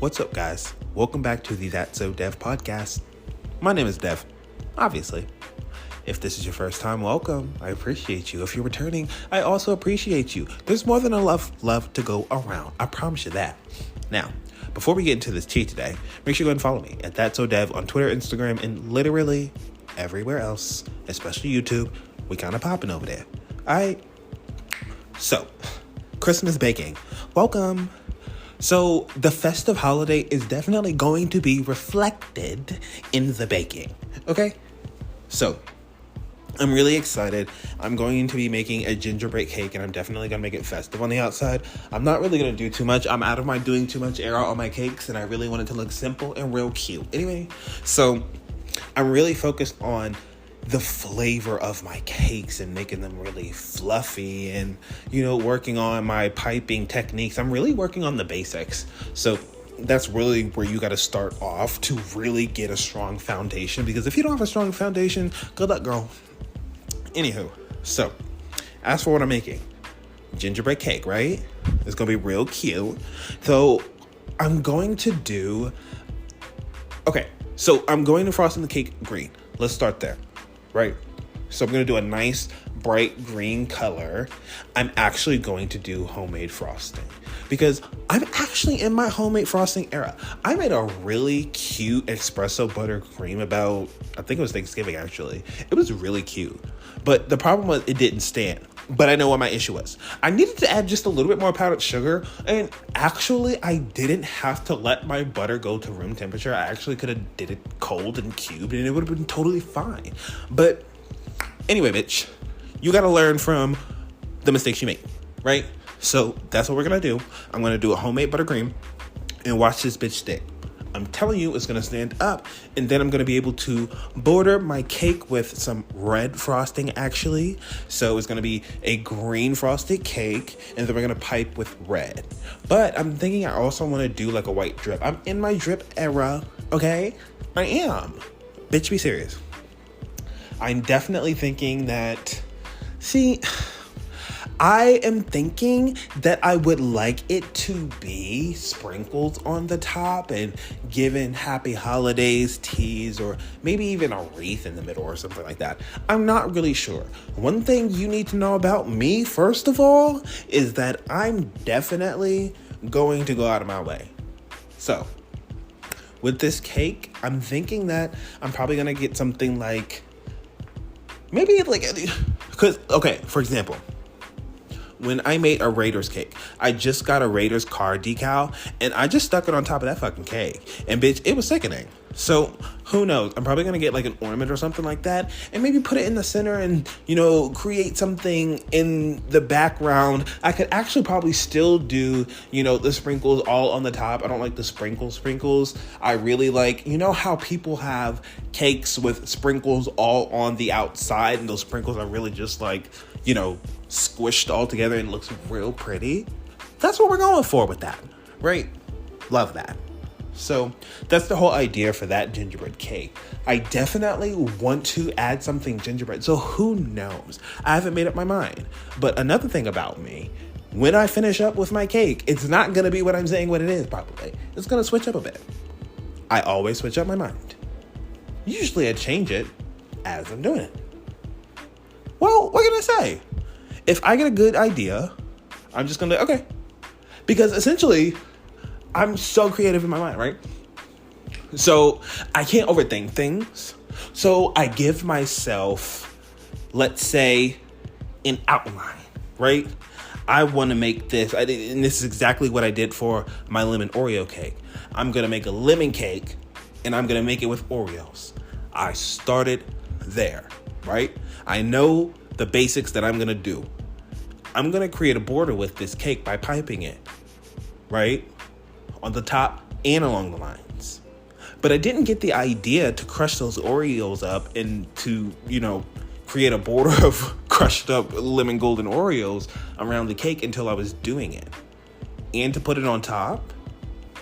What's up, guys? Welcome back to the Sowdev podcast. My name is Dev, obviously. If this is your first time, welcome. I appreciate you. If you're returning, I also appreciate you. There's more than enough love to go around. I promise you that. Now, before we get into this tea today, make sure you go and follow me at Sowdev on Twitter, Instagram, and literally everywhere else, especially YouTube. We kind of popping over there. All right. So, Christmas baking. Welcome. So the festive holiday is definitely going to be reflected in the baking, okay? So I'm really excited. I'm going to be making a gingerbread cake, and I'm definitely going to make it festive on the outside. I'm not really going to do too much. I'm out of my doing too much era on my cakes, and I really want it to look simple and real cute. Anyway, so I'm really focused on the flavor of my cakes and making them really fluffy and, working on my piping techniques. I'm really working on the basics. So that's really where you got to start off to really get a strong foundation, because if you don't have a strong foundation, good luck, girl. Anywho, so as for what I'm making, gingerbread cake, right? It's going to be real cute. So I'm going to frosting the cake green. Let's start there. Right? So I'm going to do a nice bright green color. I'm actually going to do homemade frosting because I'm actually in my homemade frosting era. I made a really cute espresso buttercream I think it was Thanksgiving actually. It was really cute. But the problem was it didn't stand. But I know what my issue was. I needed to add just a little bit more powdered sugar. And actually, I didn't have to let my butter go to room temperature. I actually could have did it cold and cubed, and it would have been totally fine. But anyway, bitch, you got to learn from the mistakes you make, right? So that's what we're going to do. I'm going to do a homemade buttercream and watch this bitch stick. I'm telling you, it's going to stand up, and then I'm going to be able to border my cake with some red frosting, actually. So it's going to be a green frosted cake, and then we're going to pipe with red. But I'm thinking I also want to do like a white drip. I'm in my drip era, okay? I am. Bitch, be serious. I'm definitely thinking that, I am thinking that I would like it to be sprinkles on the top and given happy holidays teas, or maybe even a wreath in the middle or something like that. I'm not really sure. One thing you need to know about me, first of all, is that I'm definitely going to go out of my way. So with this cake, I'm thinking that I'm probably going to get something like, for example, when I made a Raiders cake, I just got a Raiders card decal, and I just stuck it on top of that fucking cake. And bitch, it was sickening. So who knows? I'm probably going to get like an ornament or something like that, and maybe put it in the center and, create something in the background. I could actually probably still do, the sprinkles all on the top. I don't like the sprinkles. I really like, how people have cakes with sprinkles all on the outside, and those sprinkles are really just like, squished all together and it looks real pretty. That's what we're going for with that, right? Love that. So that's the whole idea for that gingerbread cake. I definitely want to add something gingerbread. So who knows? I haven't made up my mind. But another thing about me, when I finish up with my cake, it's not going to be what I'm saying what it is, probably. It's going to switch up a bit. I always switch up my mind. Usually I change it as I'm doing it. Well, what can I say? If I get a good idea, I'm just going to, okay. Because essentially, I'm so creative in my mind, right? So I can't overthink things. So I give myself, let's say, an outline, right? I want to make this, and this is exactly what I did for my lemon Oreo cake. I'm going to make a lemon cake, and I'm going to make it with Oreos. I started there, right? I know the basics that I'm going to do. I'm going to create a border with this cake by piping it, right? On the top and along the lines. But I didn't get the idea to crush those Oreos up and to, create a border of crushed up lemon golden Oreos around the cake until I was doing it. And to put it on top?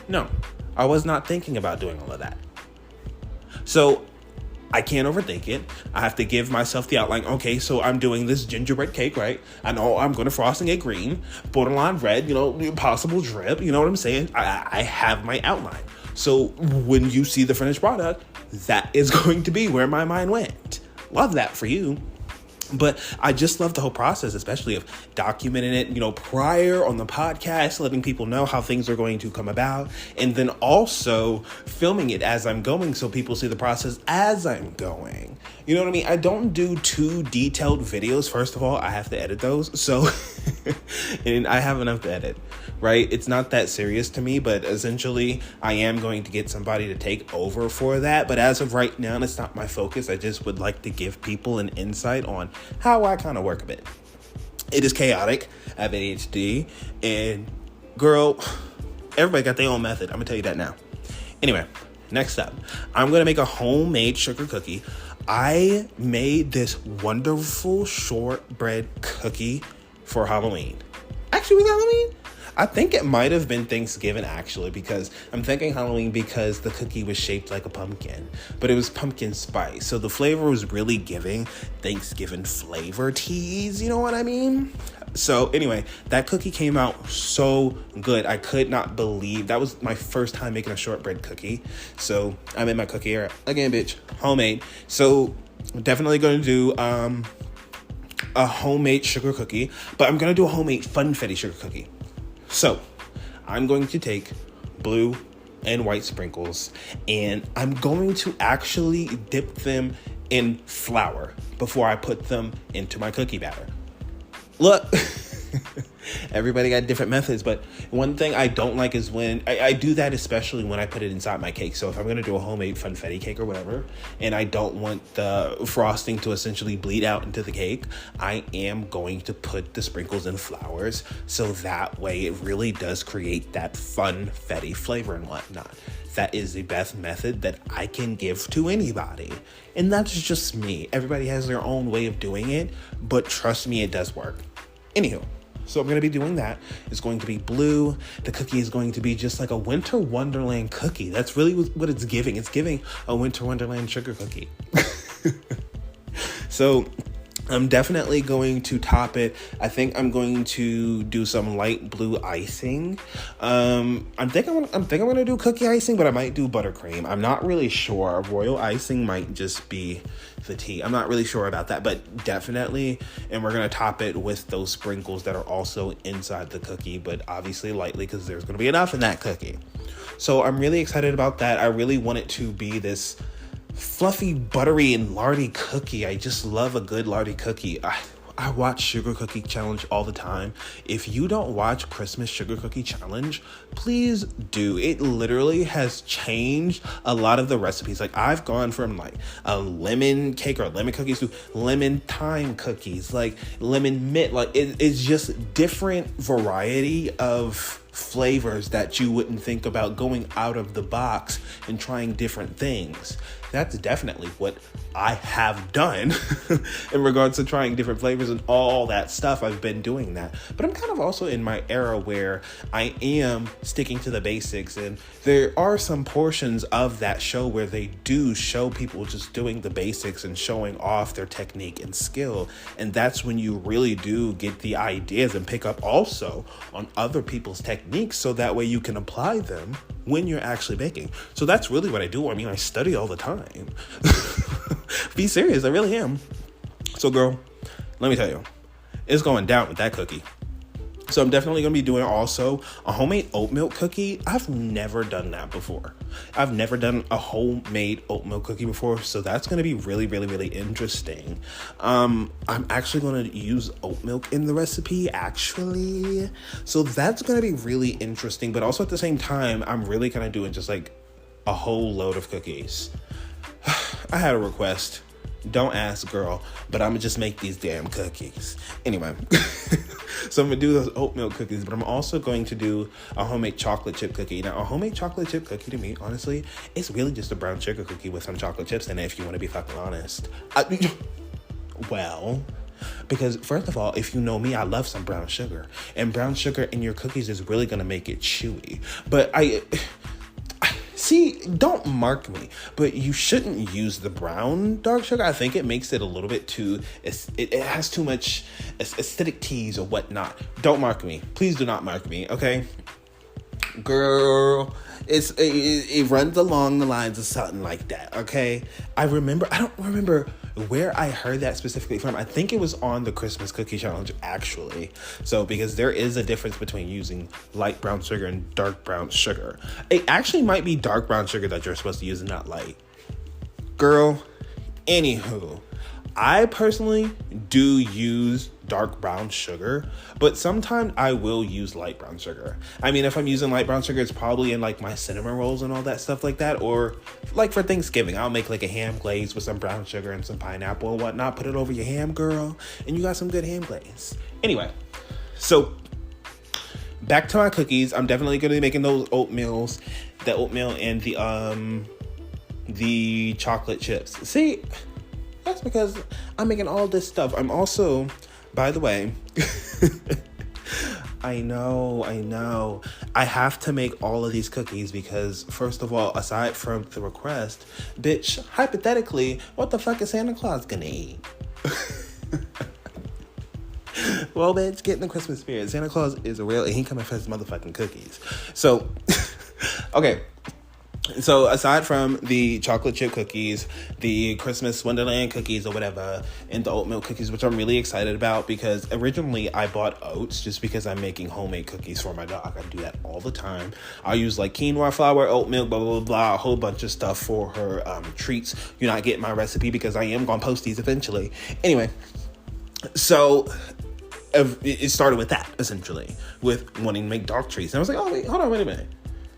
No, I was not thinking about doing all of that. So I can't overthink it. I have to give myself the outline. Okay, so I'm doing this gingerbread cake, right? I know I'm going to frosting it green, borderline red, possible drip. You know what I'm saying? I have my outline. So when you see the finished product, that is going to be where my mind went. Love that for you. But I just love the whole process, especially of documenting it, prior on the podcast, letting people know how things are going to come about, and then also filming it as I'm going so people see the process as I'm going. You know what I mean? I don't do too detailed videos. First of all, I have to edit those. So, and I have enough to edit, right? It's not that serious to me, but essentially I am going to get somebody to take over for that. But as of right now, it's not my focus. I just would like to give people an insight on how I kind of work a bit. It is chaotic. I have ADHD, and girl, everybody got their own method. I'm gonna tell you that now. Anyway, next up, I'm gonna make a homemade sugar cookie. I made this wonderful shortbread cookie for Halloween. Actually, was it Halloween? I think it might have been Thanksgiving, actually, because I'm thinking Halloween because the cookie was shaped like a pumpkin, but it was pumpkin spice. So the flavor was really giving Thanksgiving flavor teas, you know what I mean? So anyway, that cookie came out so good. I could not believe that was my first time making a shortbread cookie. So I made my cookie again, bitch, homemade. So I'm definitely going to do a homemade sugar cookie, but I'm going to do a homemade funfetti sugar cookie. So I'm going to take blue and white sprinkles, and I'm going to actually dip them in flour before I put them into my cookie batter. Look, everybody got different methods, but one thing I don't like is when I do that, especially when I put it inside my cake. So if I'm going to do a homemade funfetti cake or whatever, and I don't want the frosting to essentially bleed out into the cake, I am going to put the sprinkles in flours, so that way it really does create that funfetti flavor and whatnot. That is the best method that I can give to anybody. And that's just me. Everybody has their own way of doing it, but trust me, it does work. Anywho, so I'm going to be doing that. It's going to be blue. The cookie is going to be just like a winter wonderland cookie. That's really what it's giving. It's giving a winter wonderland sugar cookie. So I'm definitely going to top it. I think I'm going to do some light blue icing. I think I'm going to do cookie icing, but I might do buttercream. I'm not really sure. Royal icing might just be the tea. I'm not really sure about that, but definitely. And we're going to top it with those sprinkles that are also inside the cookie, but obviously lightly because there's going to be enough in that cookie. So I'm really excited about that. I really want it to be this fluffy, buttery, and lardy cookie. I just love a good lardy cookie. I watch Sugar Cookie Challenge all the time. If you don't watch Christmas Sugar Cookie Challenge, please do. It literally has changed a lot of the recipes. Like, I've gone from like a lemon cake or lemon cookies to lemon thyme cookies, like lemon mint. Like, it's just different variety of flavors that you wouldn't think about going out of the box and trying different things. That's definitely what I have done in regards to trying different flavors and all that stuff. I've been doing that, but I'm kind of also in my era where I am sticking to the basics, and there are some portions of that show where they do show people just doing the basics and showing off their technique and skill, and that's when you really do get the ideas and pick up also on other people's techniques, so that way you can apply them when you're actually baking. So that's really what I do. I mean, I study all the time. Be serious, I really am. So girl, let me tell you, it's going down with that cookie. So I'm definitely going to be doing also a homemade oat milk cookie. I've never done that before. I've never done a homemade oat milk cookie before. So that's going to be really, really, really interesting. I'm actually going to use oat milk in the recipe, actually. So that's going to be really interesting. But also at the same time, I'm really kind of doing just like a whole load of cookies. I had a request. Don't ask, girl, but I'm gonna just make these damn cookies. Anyway, so I'm gonna do those oat milk cookies, but I'm also going to do a homemade chocolate chip cookie. Now, a homemade chocolate chip cookie to me, honestly, it's really just a brown sugar cookie with some chocolate chips in it, if you want to be fucking honest. Well, because first of all, if you know me, I love some brown sugar, and brown sugar in your cookies is really gonna make it chewy. But See, don't mark me, but you shouldn't use the brown dark sugar. I think it makes it a little bit too, it has too much acidic teas or whatnot. Don't mark me. Please do not mark me, okay? Girl, it runs along the lines of something like that, okay? I don't remember where I heard that specifically from. I think it was on the Christmas cookie challenge, actually. So, because there is a difference between using light brown sugar and dark brown sugar. It actually might be dark brown sugar that you're supposed to use and not light. Girl, anywho, I personally do use dark brown sugar, but sometimes I will use light brown sugar. I mean, if I'm using light brown sugar, it's probably in like my cinnamon rolls and all that stuff like that, or like for Thanksgiving, I'll make like a ham glaze with some brown sugar and some pineapple and whatnot, put it over your ham, girl, and you got some good ham glaze. Anyway, so back to my cookies. I'm definitely going to be making those oatmeals, the oatmeal and the chocolate chips. See, that's because I'm making all this stuff. I'm also, by the way, I know. I have to make all of these cookies because, first of all, aside from the request, bitch, hypothetically, what the fuck is Santa Claus gonna eat? Well, bitch, get in the Christmas spirit. Santa Claus is real and he coming for his motherfucking cookies. So, okay. So aside from the chocolate chip cookies, the Christmas Wonderland cookies or whatever, and the oatmeal cookies, which I'm really excited about because originally I bought oats just because I'm making homemade cookies for my dog. I do that all the time. I use like quinoa flour, oat milk, blah, blah, blah, blah, a whole bunch of stuff for her treats. You're not getting my recipe because I am going to post these eventually. Anyway, so it started with that, essentially, with wanting to make dog treats. And I was like, oh, wait, hold on, wait a minute.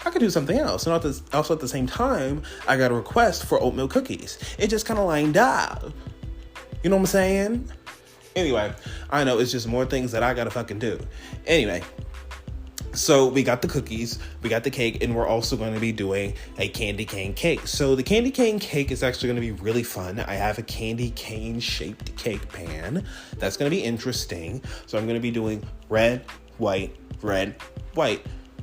I could do something else. And also at the same time, I got a request for oatmeal cookies. It just kind of lined up. You know what I'm saying? Anyway, I know it's just more things that I gotta fucking do. Anyway, so we got the cookies, we got the cake, and we're also going to be doing a candy cane cake. So the candy cane cake is actually going to be really fun. I have a candy cane shaped cake pan. That's going to be interesting. So I'm going to be doing red, white,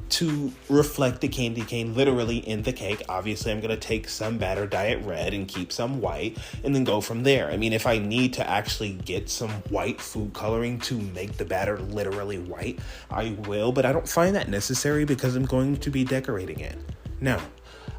to reflect the candy cane literally in the cake. Obviously, I'm going to take some batter, dye it red, and keep some white, and then go from there. I mean, if I need to actually get some white food coloring to make the batter literally white, I will, but I don't find that necessary because I'm going to be decorating it. Now,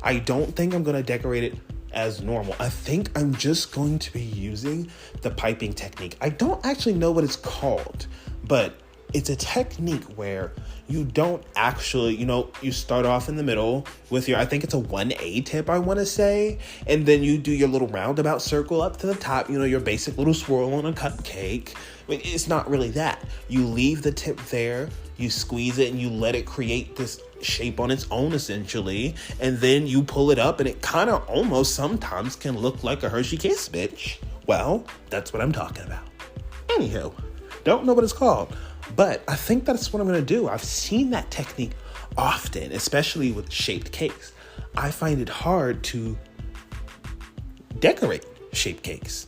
I don't think I'm going to decorate it as normal. I think I'm just going to be using the piping technique. I don't actually know what it's called, but it's a technique where you don't actually, you start off in the middle with I think it's a 1A tip, I want to say, and then you do your little roundabout circle up to the top, your basic little swirl on a cupcake. I mean, it's not really that. You leave the tip there, you squeeze it, and you let it create this shape on its own, essentially, and then you pull it up, and it kind of almost sometimes can look like a Hershey Kiss, bitch. Well, that's what I'm talking about. Anywho, don't know what it's called. But I think that's what I'm going to do. I've seen that technique often, especially with shaped cakes. I find it hard to decorate shaped cakes.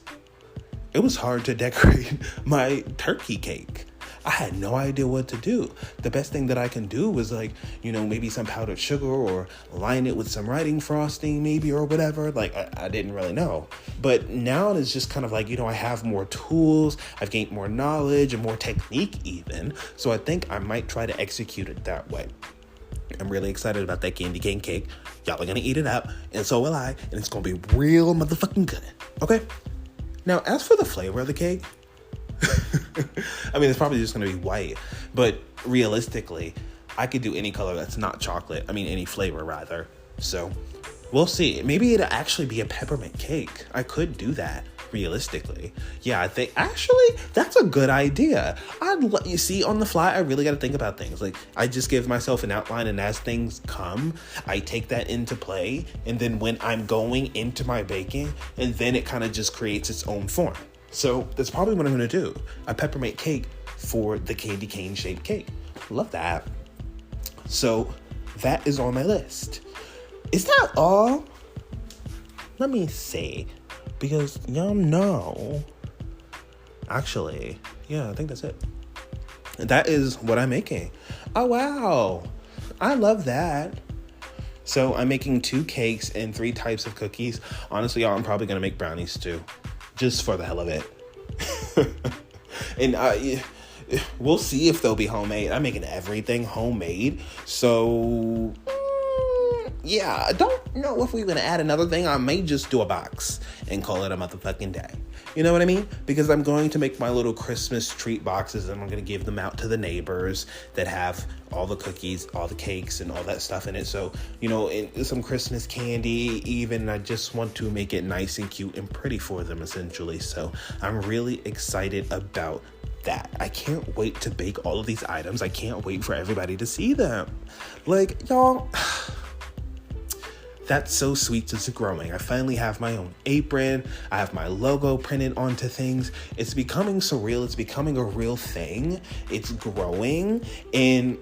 It was hard to decorate my turkey cake. I had no idea what to do. The best thing that I can do was maybe some powdered sugar or line it with some writing frosting maybe or whatever. I didn't really know. But now it's just kind of I have more tools. I've gained more knowledge and more technique even. So I think I might try to execute it that way. I'm really excited about that candy cane cake. Y'all are going to eat it up, and so will I. And it's going to be real motherfucking good. Okay? Now, as for the flavor of the cake, I mean, it's probably just going to be white, but realistically, I could do any color that's not chocolate. I mean, any flavor, rather. So, we'll see. Maybe it'll actually be a peppermint cake. I could do that, realistically. Yeah, I think, actually, that's a good idea. You see, on the fly, I really got to think about things. I just give myself an outline, and as things come, I take that into play, and then when I'm going into my baking, and then it kind of just creates its own form. So that's probably what I'm going to do. A peppermint cake for the candy cane shaped cake. Love that. So that is on my list. Is that all? Let me see. Because y'all know. Actually, yeah, I think that's it. That is what I'm making. Oh, wow. I love that. So I'm making 2 cakes and 3 types of cookies. Honestly, y'all, I'm probably going to make brownies too, just for the hell of it. And we'll see if they'll be homemade. I'm making everything homemade. So yeah, I don't know if we're going to add another thing. I may just do a box and call it a motherfucking day. You know what I mean? Because I'm going to make my little Christmas treat boxes and I'm going to give them out to the neighbors that have all the cookies, all the cakes, and all that stuff in it. So, and some Christmas candy even. I just want to make it nice and cute and pretty for them, essentially. So I'm really excited about that. I can't wait to bake all of these items. I can't wait for everybody to see them. Like, y'all... That's So Sweet is growing. I finally have my own apron. I have my logo printed onto things. It's becoming surreal. It's becoming a real thing. It's growing. And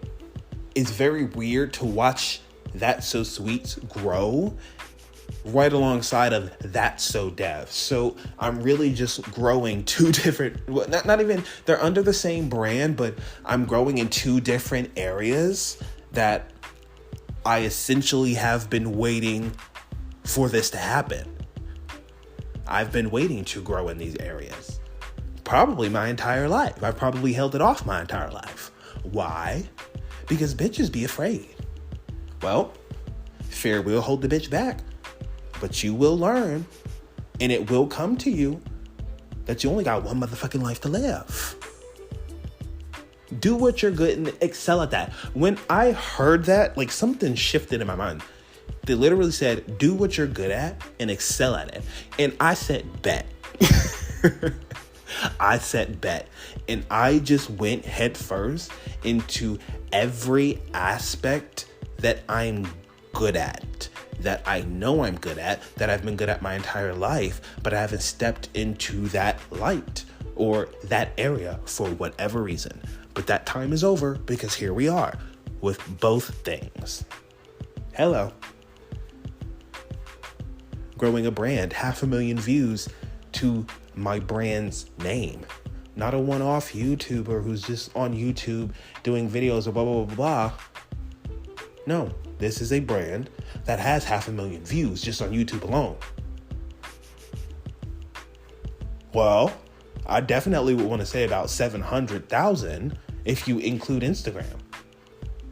it's very weird to watch That's So Sweet grow right alongside of That's Sowdev. So I'm really just growing 2 different, not even, they're under the same brand, but I'm growing in 2 different areas that I essentially have been waiting for this to happen. I've been waiting to grow in these areas. Probably my entire life. I've probably held it off my entire life. Why? Because bitches be afraid. Well, fear will hold the bitch back. But you will learn, and it will come to you, that you only got one motherfucking life to live. Do what you're good and excel at that. When I heard that, like something shifted in my mind. They literally said, do what you're good at and excel at it. And I said, bet. I said, bet. And I just went head first into every aspect that I'm good at, that I know I'm good at, that I've been good at my entire life, but I haven't stepped into that light or that area for whatever reason. But that time is over because here we are with both things. Hello. Growing a brand, 500,000 views to my brand's name. Not a one-off YouTuber who's just on YouTube doing videos of blah, blah, blah, blah. No, this is a brand that has 500,000 views just on YouTube alone. Well, I definitely would want to say about 700,000 if you include Instagram.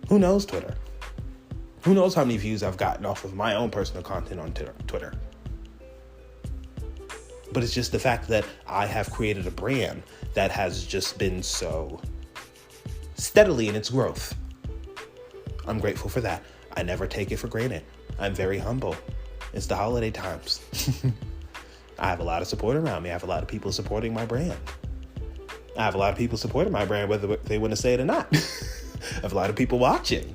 Who knows Twitter? Who knows how many views I've gotten off of my own personal content on Twitter? But it's just the fact that I have created a brand that has just been so steadily in its growth. I'm grateful for that. I never take it for granted. I'm very humble. It's the holiday times. I have a lot of support around me. I have a lot of people supporting my brand. I have a lot of people supporting my brand, whether they want to say it or not. I have a lot of people watching.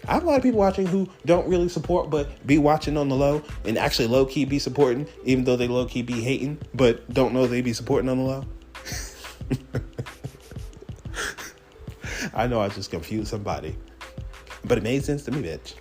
I have a lot of people watching who don't really support, but be watching on the low and actually low-key be supporting, even though they low-key be hating, but don't know they be supporting on the low. I know I just confused somebody, but it made sense to me, bitch.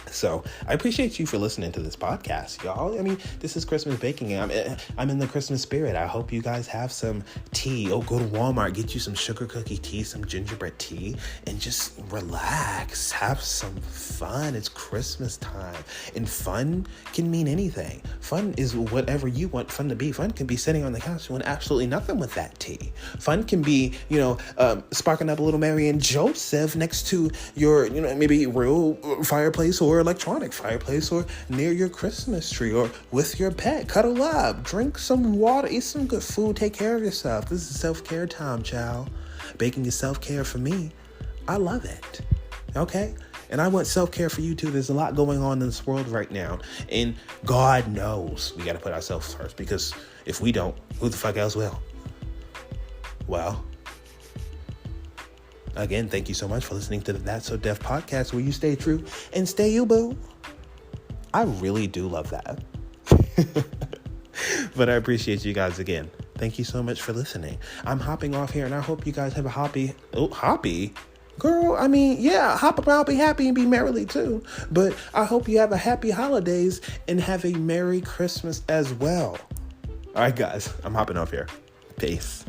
So I appreciate you for listening to this podcast, y'all. I mean, this is Christmas baking. I'm in the Christmas spirit. I hope you guys have some tea. Oh, go to Walmart, get you some sugar cookie tea, some gingerbread tea, and just relax. Have some fun. It's Christmas time. And fun can mean anything. Fun is whatever you want fun to be. Fun can be sitting on the couch doing absolutely nothing with that tea. Fun can be, sparking up a little Mary and Joseph next to your, maybe real fireplace or electronic fireplace or near your Christmas tree or with your pet. Cuddle up, drink some water, eat some good food, take care of yourself. This is self-care time, child. Baking is self-care for me. I love it. Okay? And I want self-care for you too. There's a lot going on in this world right now. And God knows we got to put ourselves first, because if we don't, who the fuck else will? Well, again, thank you so much for listening to the That's Sowdev podcast, where you stay true and stay you, boo. I really do love that. But I appreciate you guys again. Thank you so much for listening. I'm hopping off here, and I hope you guys have a hoppy? Girl, I mean, yeah, hop around, be happy, and be merrily too. But I hope you have a happy holidays and have a Merry Christmas as well. All right, guys, I'm hopping off here. Peace.